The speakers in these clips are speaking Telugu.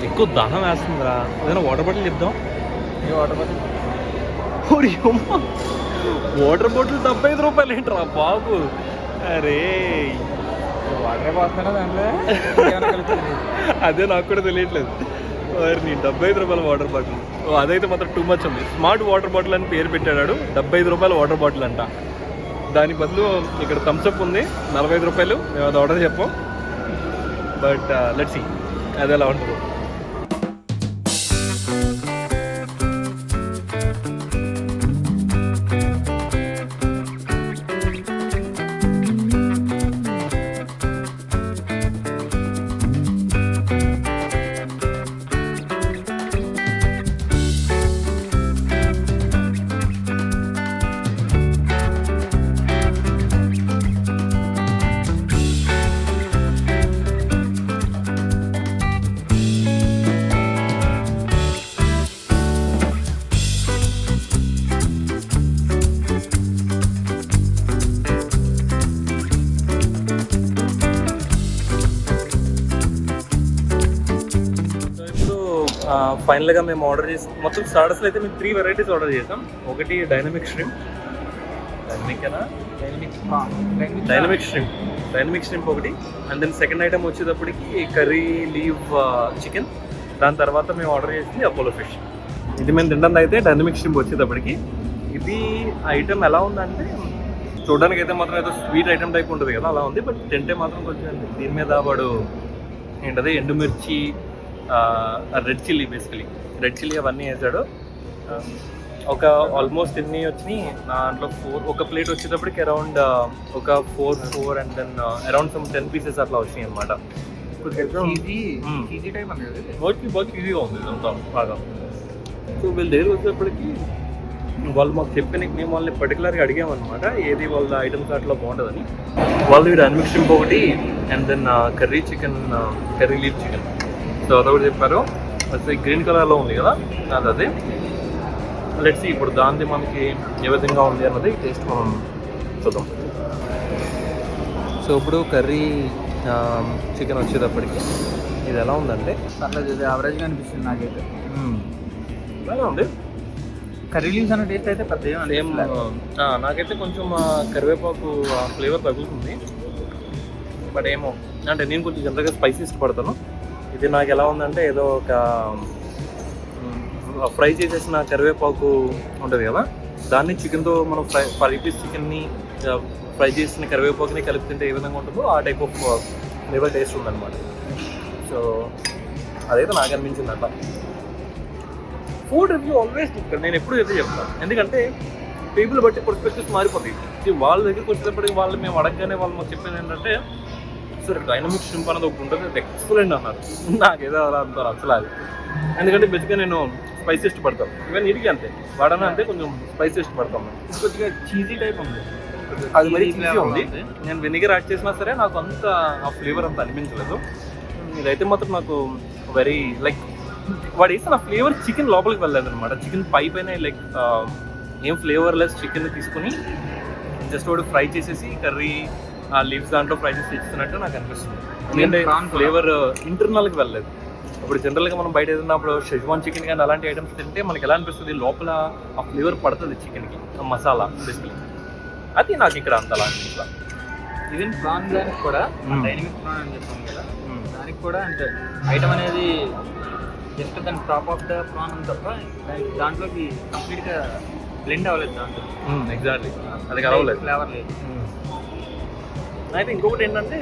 ఎక్కువ దాహం వేస్తుందిరా. ఏదైనా వాటర్ బాటిల్ చెప్దాం. ఏ వాటర్ బాటిల్? వాటర్ బాటిల్ 75 రూపాయలు ఏంట్రా బాబు? అరే వాటరే పోతున్నా దాంట్లో అదే నాకు కూడా తెలియట్లేదు. నీ 75 రూపాయల వాటర్ బాటిల్. అదైతే మాత్రం టూ మచ్ ఉంది. స్మార్ట్ వాటర్ బాటిల్ అని పేరు పెట్టాడు. 75 రూపాయల వాటర్ బాటిల్ అంట. దాని బదులు ఇక్కడ థమ్స్అప్ ఉంది 45 రూపాయలు. మేము అది ఆర్డర్ చెప్పాం. బట్ లెట్స్ సీ అది ఎలా ఉంటుందో. ఫైనల్గా మేము ఆర్డర్ చేసి మొత్తం స్టార్టర్స్లో అయితే మేము 3 వెరైటీస్ ఆర్డర్ చేసాం. ఒకటి డైనమిక్ షింప్ ఒకటి, అండ్ దెన్ సెకండ్ ఐటమ్ వచ్చేటప్పటికి కర్రీ లీవ్ చికెన్. దాని తర్వాత మేము ఆర్డర్ చేసింది అపోలో ఫిష్. ఇది మేము తింటుంది అయితే డైనమిక్ షింప్ వచ్చేటప్పటికి. ఇది ఐటమ్ ఎలా ఉందంటే చూడడానికి అయితే మాత్రం ఏదో స్వీట్ ఐటమ్ టైప్ ఉంటుంది కదా, అలా ఉంది. బట్ తింటే మాత్రం కొంచెం దీని మీద వాడు ఏంటది ఎండుమిర్చి, red chilli, basically red chilli అవన్నీ వేసాడు. ఒక ఆల్మోస్ట్ ఎన్ని వచ్చినాయి దాంట్లో 4. ఒక ప్లేట్ వచ్చేటప్పటికి అరౌండ్ ఒక 4 and then around some 10 pieces అట్లా వచ్చినాయి అనమాట. ఈజీగా ఉంది ఇదంతా బాగా. సో వీళ్ళ దగ్గర వచ్చేటప్పటికి వాళ్ళు మాకు చెప్పిన మేము వాళ్ళని పర్టికులర్గా అడిగామన్నమాట ఏది వాళ్ళ ఐటమ్స్ అట్లా బాగుంటుందని. వాళ్ళు డైనమిక్ షింప్ ఒకటి and then curry chicken, curry leaf chicken. So అదొకటి చెప్పారు. అది గ్రీన్ కలర్లో ఉంది కదా, అదే. లెట్స్ సీ ఇప్పుడు దాంది మనకి ఏ విధంగా ఉంది అన్నది టేస్ట్ మనం చూద్దాం. సో ఇప్పుడు కర్రీ చికెన్ వచ్చేటప్పటికి ఇది ఎలా ఉందంటే అట్లా యావరేజ్గా అనిపిస్తుంది నాకైతే. బాగా ఉంది. కర్రీ లీవ్స్ అనే టేస్ట్ అయితే పెద్ద సేమ్. నాకైతే కొంచెం కరివేపాకు ఫ్లేవర్ తగులుతుంది. బట్ ఏమో అంటే నేను కొంచెం జనరల్గా స్పైసీ ఇష్టపడతాను. ఇది నాకు ఎలా ఉందంటే ఏదో ఒక ఫ్రై చేసేసిన కరివేపాకు ఉంటుంది కదా, దాన్ని చికెన్తో మనం ఫ్రై పీస్ చికెన్ని ఫ్రై చేసిన కరివేపాకుని కలిపి తింటే ఏ విధంగా ఉంటుందో ఆ టైప్ ఆఫ్ ఫ్లేవర్ టేస్ట్ ఉందన్నమాట. సో అదైతే నాకు అనిపించింది అట్లా. Food review always different. నేను ఎప్పుడు అయితే చెప్తాను, ఎందుకంటే పీపుల్ బట్టి పర్స్పెక్టివ్స్ మారిపోతాయి. వాళ్ళ దగ్గరికి వచ్చేటప్పటికి వాళ్ళు మేము అడగగానే వాళ్ళు మాకు చెప్పేది ఏంటంటే సార్ డైనమిక్ షింప్ అనేది ఒకటి ఉంటుంది, అది ఎక్సలెంట్ అన్నారు. నాకేదో అలా అంటారు అసలు అది. ఎందుకంటే బేసిక్గా నేను స్పైసీ ఇష్టపడతాను. ఈవెన్ ఇడికి అంతే, వాడనా అంతే కొంచెం స్పైసీ ఇష్టపడతాను. కొద్దిగా చీజీ టైప్ ఉంది, అది మరీ చీజీ ఉంది. నేను వెనిగర్ యాడ్ చేసినా సరే నాకు అంత ఆ ఫ్లేవర్ అంత అనిపించలేదు. ఇదైతే మాత్రం నాకు వెరీ లైక్ వాడు వేసిన ఆ ఫ్లేవర్ చికెన్ లోపలికి వెళ్ళలేదు అనమాట. చికెన్ పైన లైక్ ఏం ఫ్లేవర్ లెస్ చికెన్ తీసుకుని జస్ట్ వాడు ఫ్రై చేసేసి కర్రీ ఆ లీవ్స్ దాంట్లో ఫ్రై చేసి ఇస్తున్నట్టు నాకు అనిపిస్తుంది. ఎందుకంటే ఫ్లేవర్ ఇంటర్నల్కి వెళ్ళలేదు. ఇప్పుడు జనరల్గా మనం బయట ఏదైనప్పుడు షెజ్వాన్ చికెన్ కానీ అలాంటి ఐటమ్స్ తింటే మనకి ఎలా అనిపిస్తుంది, లోపల ఆ ఫ్లేవర్ పడుతుంది చికెన్కి, మసాలా బేసికలీ. అది నాకు ఇక్కడ అంతలా అనిపించాలి. ఈవెన్ ప్రాన్ దానికి కూడా డైనమిక్ ప్రాన్ అని చెప్పాను కదా, దానికి కూడా అంటే ఐటమ్ అనేది జస్ట్ దాని టాప్ ఆఫ్ ద ప్రాన్ అని తప్ప దాంట్లోకి కంప్లీట్గా బ్లెండ్ అవ్వలేదు. దాంట్లో ఎగ్జాక్ట్లీ అది కలవలేదు, ఫ్లేవర్ లేదు. అయితే ఇంకొకటి ఏంటంటే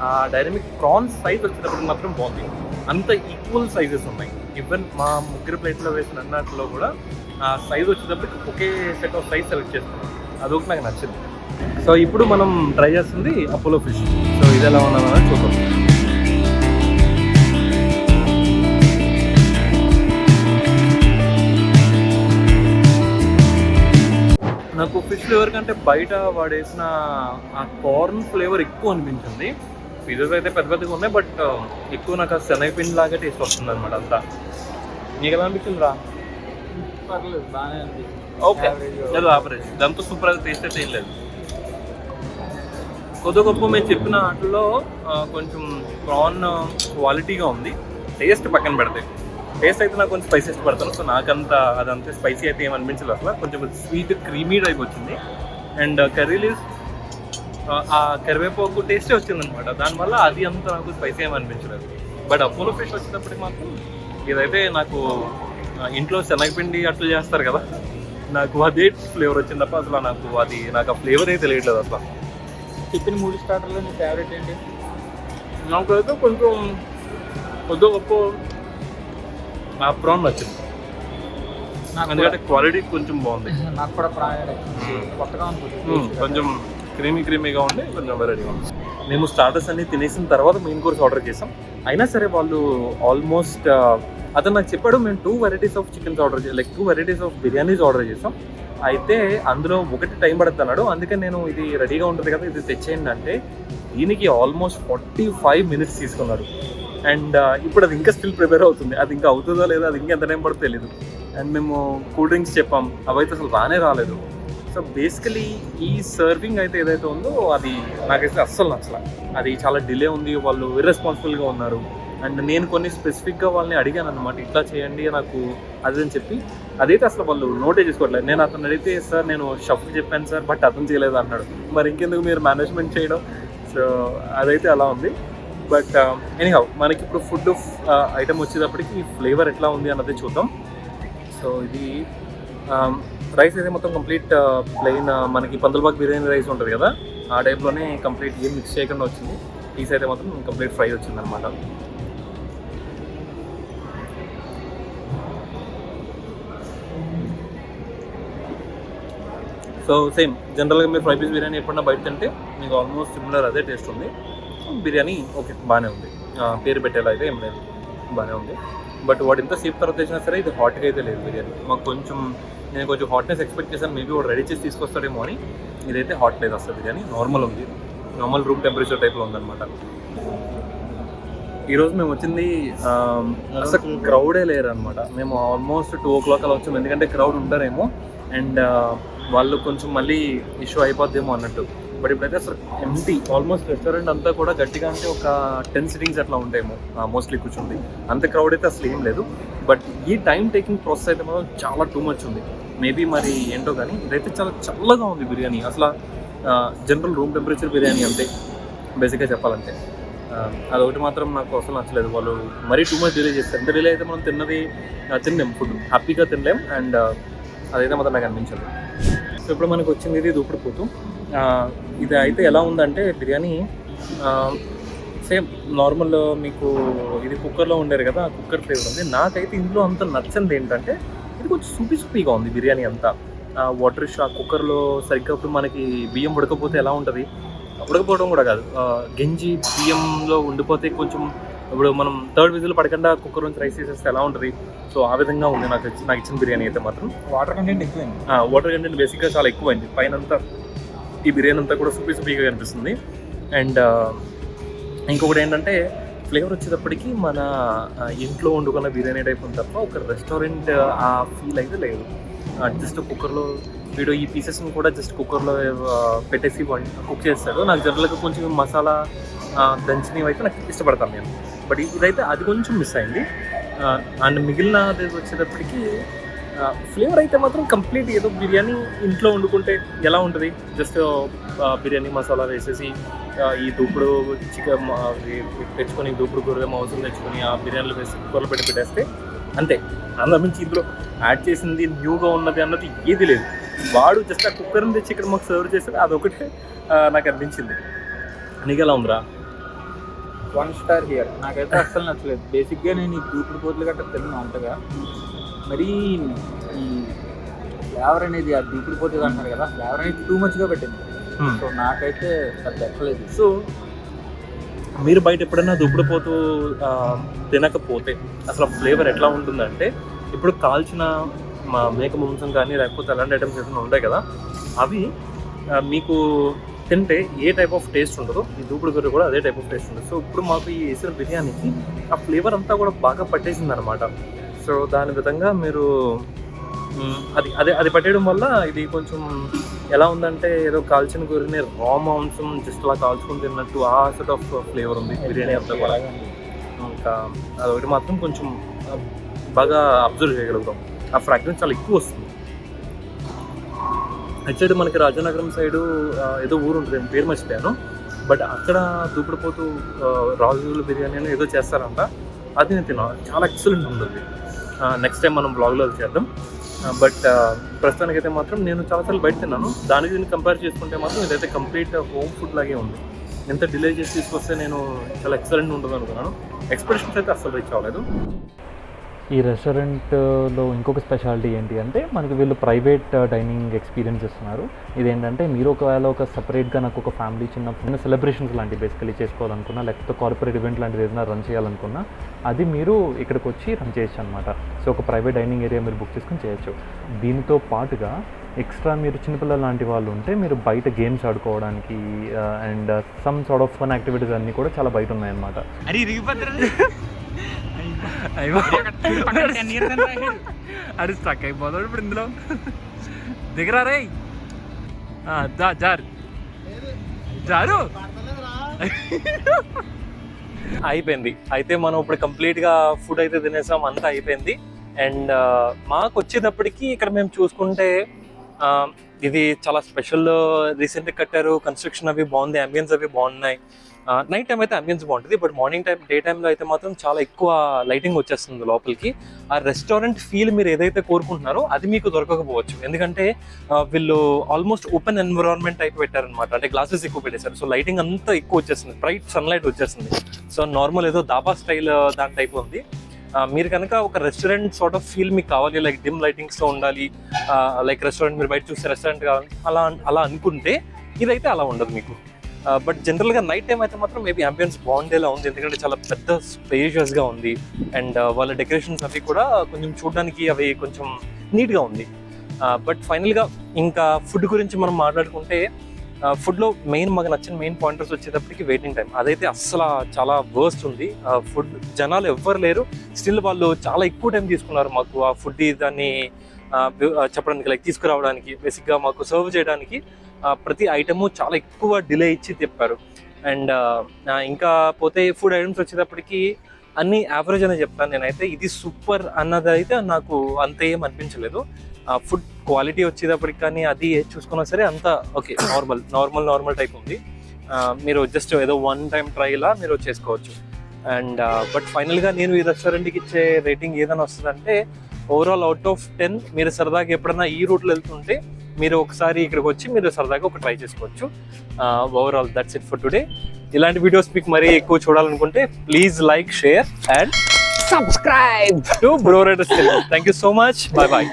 ఆ డైనమిక్ ప్రాన్స్ సైజ్ వచ్చేటప్పుడు మాత్రం బాగుంది. అంత ఈక్వల్ సైజెస్ ఉన్నాయి. ఈవెన్ మా ముగ్గురు ప్లేట్లో వేసిన అన్నట్లో కూడా ఆ సైజ్ వచ్చేటప్పటికి ఒకే సెట్ ఆఫ్ సైజ్ సెలెక్ట్ చేస్తున్నాం. అదొకటి నాకు నచ్చింది. సో ఇప్పుడు మనం ట్రై చేస్తుంది అపోలో ఫిష్. సో ఇది ఎలా ఉన్నదని చూద్దాం. నాకు ఫిష్ ఫ్లేవర్ కంటే బయట వాడేసిన ఆ కార్న్ ఫ్లేవర్ ఎక్కువ అనిపించింది. పిజ్జాస్ అయితే పెద్ద పెద్దగా ఉన్నాయి, బట్ ఎక్కువ నాకు ఆ శనగపిండి లాగా టేస్ట్ వస్తుంది అనమాట అంతా. నీకు ఎలా అనిపించింది రా? పర్లేదు, బాగానే అనిపించింది. ఓకే, లేదు యావరేజ్. దాంతో సూపర్ టేస్ట్ అయితే ఏం లేదు. కొద్ది గొప్ప మేము చెప్పిన వాటిలో కొంచెం ప్రాన్ క్వాలిటీగా ఉంది. టేస్ట్ పక్కన పెడతాయి. టేస్ట్ అయితే నాకు కొంచెం స్పైసీ ఇష్టపడతాను. సో నాకంతా అదంతా స్పైసీ అయితే ఏమనిపించలేదు అసలు. కొంచెం స్వీట్ క్రీమీ టైప్ వచ్చింది. అండ్ కర్రీ లీవ్స్ ఆ కరివేపాకు టేస్టే వచ్చిందనమాట. దానివల్ల అది అంత నాకు స్పైసీ ఏమనిపించలేదు. బట్ అపోలో ఫిష్ వచ్చేటప్పటికి మాత్రం ఇదైతే నాకు ఇంట్లో శనగపిండి అట్లు చేస్తారు కదా, నాకు అదే ఫ్లేవర్ వచ్చింది తప్ప అసలు నాకు ఆ ఫ్లేవర్ అయితే తెలియట్లేదు అసలు. చెప్పిన 3 స్టార్టర్లో నీ ఫేవరెట్ ఏంటి? నాకైతే కొంచెం కొద్ది గొప్ప ఆ ప్రాన్ నచ్చింది. ఎందుకంటే క్వాలిటీ కొంచెం బాగుంది. నాకు కూడా ప్రాన్ కొత్తగా ఉంటుంది, కొంచెం క్రీమీగా ఉండి కొంచెం వెరైటీగా ఉంది. మేము స్టార్టర్స్ అన్ని తినేసిన తర్వాత మెయిన్ కోర్స్ ఆర్డర్ చేసాం. అయినా సరే వాళ్ళు ఆల్మోస్ట్ అతను నాకు చెప్పాడు మేము 2 వెరైటీస్ ఆఫ్ చికెన్స్ ఆర్డర్ చేయాలి, like 2 varieties of biryanis order చేసాం. అయితే అందులో ఒకటి టైం పడుతుంది అన్నాడు. అందుకని నేను ఇది రెడీగా ఉంటుంది కదా ఇది తెచ్చేయండి అంటే దీనికి ఆల్మోస్ట్ 45 మినిట్స్ తీసుకున్నారు. అండ్ ఇప్పుడు అది ఇంకా స్టిల్ ప్రిపేర్ అవుతుంది. అది ఇంకా అవుతుందో లేదో, అది ఇంకా ఎంత టైం పడుతుందో తెలియదు. అండ్ మేము కూల్ డ్రింక్స్ చెప్పాం, అవైతే అసలు రాలేదు. సో బేసికలీ ఈ సర్వింగ్ అయితే ఏదైతే ఉందో అది నాకైతే అస్సలు నచ్చల. అది చాలా డిలే ఉంది, వాళ్ళు ఇర్రెస్పాన్సిబుల్గా ఉన్నారు. అండ్ నేను కొన్ని స్పెసిఫిక్గా వాళ్ళని అడిగాను అనమాట, ఇట్లా చేయండి నాకు అది అని చెప్పి. అదైతే అసలు వాళ్ళు నోటే చేసుకోవట్లేదు. నేను అతను అడిగితే సార్ నేను షఫ్ చెప్పాను సార్, బట్ అతను చేయలేదు అన్నాడు. మరి ఇంకెందుకు మీరు మేనేజ్మెంట్ చేయడం? సో అదైతే అలా ఉంది. బట్ ఎనీహౌ మనకి ఇప్పుడు ఫుడ్ ఐటమ్ వచ్చేటప్పటికి ఫ్లేవర్ ఎట్లా ఉంది అన్నది చూద్దాం. సో ఇది రైస్ అయితే మొత్తం కంప్లీట్ ప్లెయిన్ మనకి పందులబాగ్ బిర్యానీ రైస్ ఉంటుంది కదా, ఆ టైప్లోనే కంప్లీట్ ఏం మిక్స్ చేయకుండా వచ్చింది. పీస్ అయితే మాత్రం కంప్లీట్ ఫ్రై వచ్చింది అనమాట. సో సేమ్ జనరల్గా మీరు ఫ్రై పీస్ బిర్యానీ ఎప్పుడన్నా బయట తింటే మీకు ఆల్మోస్ట్ సిమిలర్ అదే టేస్ట్ ఉంది. బిర్యానీ ఓకే బాగానే ఉంది, పేరు పెట్టేలా అయితే ఏం లేదు, బాగానే ఉంది. బట్ వాడు ఎంత సేపు తర్వాత చేసినా సరే ఇది హాట్గా అయితే లేదు బిర్యానీ. మాకు నేను కొంచెం హాట్నెస్ ఎక్స్పెక్ట్ చేశాను, మేబీ వాడు రెడీ చేసి తీసుకొస్తాడేమో అని. ఇదైతే హాట్ లేదు అసలు, బిర్యానీ నార్మల్ ఉంది, నార్మల్ రూమ్ టెంపరేచర్ టైప్లో ఉందన్నమాట. ఈరోజు మేము వచ్చింది అసలు క్రౌడే లేరు అనమాట. మేము ఆల్మోస్ట్ 2 o'clock అలా వచ్చాము, ఎందుకంటే క్రౌడ్ ఉంటారేమో అండ్ వాళ్ళు కొంచెం మళ్ళీ ఇష్యూ అయిపోద్దేమో అన్నట్టు. బట్ ఇప్పుడైతే అసలు ఎంటీ, ఆల్మోస్ట్ రెస్టారెంట్ అంతా కూడా గట్టిగా అంటే ఒక 10 సిట్టింగ్స్ అట్లా ఉంటాయేమో మోస్ట్లీ కూర్చుంది. అంత క్రౌడ్ అయితే అసలు ఏం లేదు. బట్ ఈ టైం టేకింగ్ ప్రాసెస్ అయితే మాత్రం చాలా టూ మచ్ ఉంది. మేబీ మరి ఏంటో కానీ ఇదైతే చాలా చల్లగా ఉంది బిర్యానీ. అసలు జనరల్ రూమ్ టెంపరేచర్ బిర్యానీ అంతే బేసిక్గా చెప్పాలంటే. అదొకటి మాత్రం నాకు అసలు నచ్చలేదు. వాళ్ళు మరీ టూ మచ్ డిలే చేస్తారు. ఎంత డిలే అయితే మనం తినలేం, ఫుడ్ హ్యాపీగా తినలేం. అండ్ అదైతే మాత్రం నాకు అనిపించదు. సో ఇప్పుడు మనకు వచ్చింది ఇది దూపుడు పోతు. ఇది అయితే ఎలా ఉందంటే బిర్యానీ సేమ్ నార్మల్ మీకు ఇది కుక్కర్లో ఉండేది కదా, ఆ కుక్కర్ ఫ్లేవర్ ఉంది. నాకైతే ఇందులో అంత నచ్చంది ఏంటంటే ఇది కొంచెం సూపీగా ఉంది బిర్యానీ అంతా. వాటర్ ఆ కుక్కర్లో సరిగ్గా ఇప్పుడు మనకి బియ్యం ఉడకపోతే ఎలా ఉంటుంది, ఉడకపోవడం కూడా కాదు, గెంజి బియ్యంలో ఉండిపోతే కొంచెం ఇప్పుడు మనం 3rd విజిల్ పడకుండా కుక్కర్ నుంచి రైస్ వేసేస్తే ఎలా ఉంటుంది. సో ఆ విధంగా ఉంది నాకు ఇచ్చిన బిర్యానీ అయితే మాత్రం. వాటర్ కంటెంట్ ఎక్కువైంది, వాటర్ కంటెంట్ బేసిక్గా చాలా ఎక్కువైంది. పైన అంతా ఈ బిర్యానీ అంతా కూడా సూపీగా కనిపిస్తుంది. అండ్ ఇంకొకటి ఏంటంటే ఫ్లేవర్ వచ్చేటప్పటికి మన ఇంట్లో వండుకున్న బిర్యానీ టైప్ ఉంది తప్ప ఒక రెస్టారెంట్ ఆ ఫీల్ అయితే లేదు. జస్ట్ కుక్కర్లో వీడు ఈ పీసెస్ని కూడా జస్ట్ కుక్కర్లో పెట్టేసి కుక్ చేస్తాడు. నాకు జనరల్గా కొంచెం మసాలా దంచినవి అయితే నాకు ఇష్టపడతాను నేను. బట్ ఇదైతే అది కొంచెం మిస్ అయింది. అండ్ మిగిలినది వచ్చేటప్పటికి ఫ్లేవర్ అయితే మాత్రం కంప్లీట్ ఏదో బిర్యానీ ఇంట్లో వండుకుంటే ఎలా ఉంటుంది, జస్ట్ బిర్యానీ మసాలా వేసేసి ఈ దూపుడు చికెన్ తెచ్చుకొని దూపుడు కూర మాంసం తెచ్చుకొని ఆ బిర్యానీలో వేసి కుక్కర్లో పెట్టేస్తే అంతే. అందులో మించి ఇందులో యాడ్ చేసింది న్యూగా ఉన్నది అన్నది ఏది లేదు. వాడు జస్ట్ ఆ కుక్కర్ని తెచ్చి ఇక్కడ మాకు సర్వ్ చేస్తే అదొకటే నాకు అనిపించింది. నీకు ఎలా ఉందిరా? 1 star హియర్. నాకైతే అస్సలు నచ్చలేదు. బేసిక్గా నేను ఈ దూపుడు పోతులు గట్రా తిన్నాను అంతగా. మరి ఈ ఫ్లేవర్ అనేది ఆ దూపుడు పోతుంది అంటున్నారు కదా, ఫ్లేవర్ అనేది టూ మచ్గా పెట్టింది. సో నాకైతే అది ఎక్కలేదు. సో మీరు బయట ఎప్పుడైనా దుబ్బడిపోతూ తినకపోతే అసలు ఫ్లేవర్ ఎట్లా ఉంటుందంటే, ఇప్పుడు కాల్చిన మేక మాంసం కానీ లేకపోతే అలాంటి ఐటమ్స్ ఏమైనా ఉంటాయి కదా, అవి మీకు తింటే ఏ టైప్ ఆఫ్ టేస్ట్ ఉంటుందో ఈ దూపుడు కూర కూడా అదే టైప్ ఆఫ్ టేస్ట్ ఉంటుంది. సో ఇప్పుడు మాకు ఈ వేసిన బిర్యానీకి ఆ ఫ్లేవర్ అంతా కూడా బాగా పట్టేసింది అనమాట. సో దాని విధంగా మీరు అది పట్టేయడం వల్ల ఇది కొంచెం ఎలా ఉందంటే ఏదో కాల్చిన కూరని రా మాంసం జస్ట్ అలా కాల్చుకుని తిన్నట్టు ఆ సార్ట్ ఆఫ్ ఫ్లేవర్ ఉంది బిర్యానీ అంతా కూడా. ఇంకా అదొకటి మాత్రం కొంచెం బాగా అబ్జర్వ్ చేయగలుగుతాం, ఆ ఫ్రాగ్రెన్స్ చాలా ఎక్కువ వస్తుంది. అటు సైడ్ మనకి రాజానగరం సైడు ఏదో ఊరు ఉంటుంది, పేరు మర్చిపోయాను, బట్ అక్కడ దూపుడుపోతూ రాజుల బిర్యానీ అని ఏదో చేస్తారంట, అది నేను తిన్నాను, చాలా ఎక్సలెంట్ ఉంటుంది. నెక్స్ట్ టైం మనం బ్లాగ్లో చేద్దాం. బట్ ప్రస్తుతానికైతే మాత్రం నేను చాలాసార్లు బయట తిన్నాను, దానికి దీన్ని కంపేర్ చేసుకుంటే మాత్రం ఇదైతే కంప్లీట్ హోమ్ ఫుడ్ లాగే ఉంది. ఎంత డిలే చేసి తీసుకొస్తే నేను చాలా ఎక్సలెంట్ ఉంటుంది అనుకున్నాను, ఎక్స్ప్రెషన్స్ అయితే అస్సలు రీచ్ అవ్వలేదు. ఈ రెస్టారెంట్లో ఇంకొక స్పెషాలిటీ ఏంటి అంటే మనకి వీళ్ళు ప్రైవేట్ డైనింగ్ ఎక్స్పీరియన్స్ ఇస్తున్నారు. ఇదేంటంటే మీరు ఒకవేళ ఒక సపరేట్గా నాకు ఒక ఫ్యామిలీ చిన్న సెలబ్రేషన్స్ లాంటివి బేసికలీ చేసుకోవాలనుకున్నా, లేకపోతే కార్పొరేట్ ఈవెంట్ లాంటిది ఏదైనా రన్ చేయాలనుకున్నా అది మీరు ఇక్కడికి వచ్చి రన్ చేయొచ్చు అనమాట. సో ఒక ప్రైవేట్ డైనింగ్ ఏరియా మీరు బుక్ చేసుకొని చేయొచ్చు. దీనితో పాటుగా ఎక్స్ట్రా మీరు చిన్నపిల్లలు లాంటి వాళ్ళు ఉంటే మీరు బయట గేమ్స్ ఆడుకోవడానికి and some sort of fun activities అన్నీ కూడా చాలా బయట ఉన్నాయన్నమాట. అది స్ట్రక్ అయిపోతాడు ఇప్పుడు ఇందులో. దిగరా రే, జారు అయిపోయింది. అయితే మనం ఇప్పుడు కంప్లీట్గా ఫుడ్ అయితే తినేసాం, అంతా అయిపోయింది. అండ్ మాకు వచ్చేటప్పటికి ఇక్కడ మేము చూసుకుంటే ఇది చాలా స్పెషల్, రీసెంట్గా కట్టారు, కన్స్ట్రక్షన్ అవి బాగుంది, అంబియన్స్ అవి బాగున్నాయి. నైట్ టైం అయితే అంబియన్స్ బాగుంటుంది, బట్ మార్నింగ్ టైం డే టైంలో అయితే మాత్రం చాలా ఎక్కువ లైటింగ్ వచ్చేస్తుంది లోపలికి. ఆ రెస్టారెంట్ ఫీల్ మీరు ఏదైతే కోరుకుంటున్నారో అది మీకు దొరకకపోవచ్చు, ఎందుకంటే వీళ్ళు ఆల్మోస్ట్ ఓపెన్ ఎన్విరాన్మెంట్ టైప్ పెట్టారనమాట, అంటే గ్లాసెస్ ఎక్కువ పెట్టేశారు. సో లైటింగ్ అంతా ఎక్కువ వచ్చేస్తుంది, బ్రైట్ సన్లైట్ వచ్చేస్తుంది. సో నార్మల్ ఏదో దాబా స్టైల్ దాని టైప్ ఉంది. మీరు కనుక ఒక రెస్టారెంట్ సార్ట్ ఆఫ్ ఫీల్ మీకు కావాలి, లైక్ డిమ్ లైటింగ్స్తో ఉండాలి, లైక్ రెస్టారెంట్ మీరు బయట చూస్తే రెస్టారెంట్ కావాలి అలా అనుకుంటే ఇదైతే అలా ఉండదు మీకు. బట్ జనరల్గా నైట్ టైం అయితే మాత్రం మేబీ అంబియన్స్ బాగుండేలా ఉంది, ఎందుకంటే చాలా పెద్ద స్పేషియస్గా ఉంది. అండ్ వాళ్ళ డెకరేషన్స్ అవి కూడా కొంచెం చూడడానికి అవి కొంచెం నీట్గా ఉంది. బట్ ఫైనల్గా ఇంకా ఫుడ్ గురించి మనం మాట్లాడుకుంటే ఫుడ్లో మాకు నచ్చిన మెయిన్ పాయింటర్స్ వచ్చేటప్పటికి వెయిటింగ్ టైం, అదైతే అస్సలు చాలా వర్స్ట్ ఉంది. ఫుడ్ జనాలు ఎవ్వరు లేరు, స్టిల్ వాళ్ళు చాలా ఎక్కువ టైం తీసుకున్నారు మాకు ఆ ఫుడ్ దాన్ని చెప్పడానికి, లైక్ తీసుకురావడానికి, బేసిక్గా మాకు సర్వ్ చేయడానికి. ప్రతి ఐటము చాలా ఎక్కువ డిలే ఇచ్చి తిప్పారు. అండ్ ఇంకా పోతే ఫుడ్ ఐటమ్స్ వచ్చేటప్పటికి అన్ని యావరేజ్ అనే చెప్తాను నేనైతే. ఇది సూపర్ అన్నది అయితే నాకు అంత ఏం అనిపించలేదు. ఫుడ్ క్వాలిటీ వచ్చేటప్పటికి కానీ అది చూసుకున్నా సరే అంతా ఓకే, నార్మల్ టైప్ ఉంది. మీరు జస్ట్ ఏదో వన్ టైం ట్రైలా మీరు చేసుకోవచ్చు. అండ్ బట్ ఫైనల్గా నేను ఈ రెస్టారెంట్కి ఇచ్చే రేటింగ్ ఏదైనా వస్తుందంటే ఓవరాల్ అవుట్ ఆఫ్ 10. మీరు సరదాగా ఎప్పుడైనా ఈ రూట్లో వెళ్తుంటే మీరు ఒకసారి ఇక్కడికి వచ్చి మీరు సరదాగా ఒక ట్రై చేసుకోవచ్చు. Overall that's it for today. ఇలాంటి వీడియోస్ మీకు మరీ ఎక్కువ చూడాలనుకుంటే please like, share and subscribe to Bro Riders. Thank you so much. Bye bye.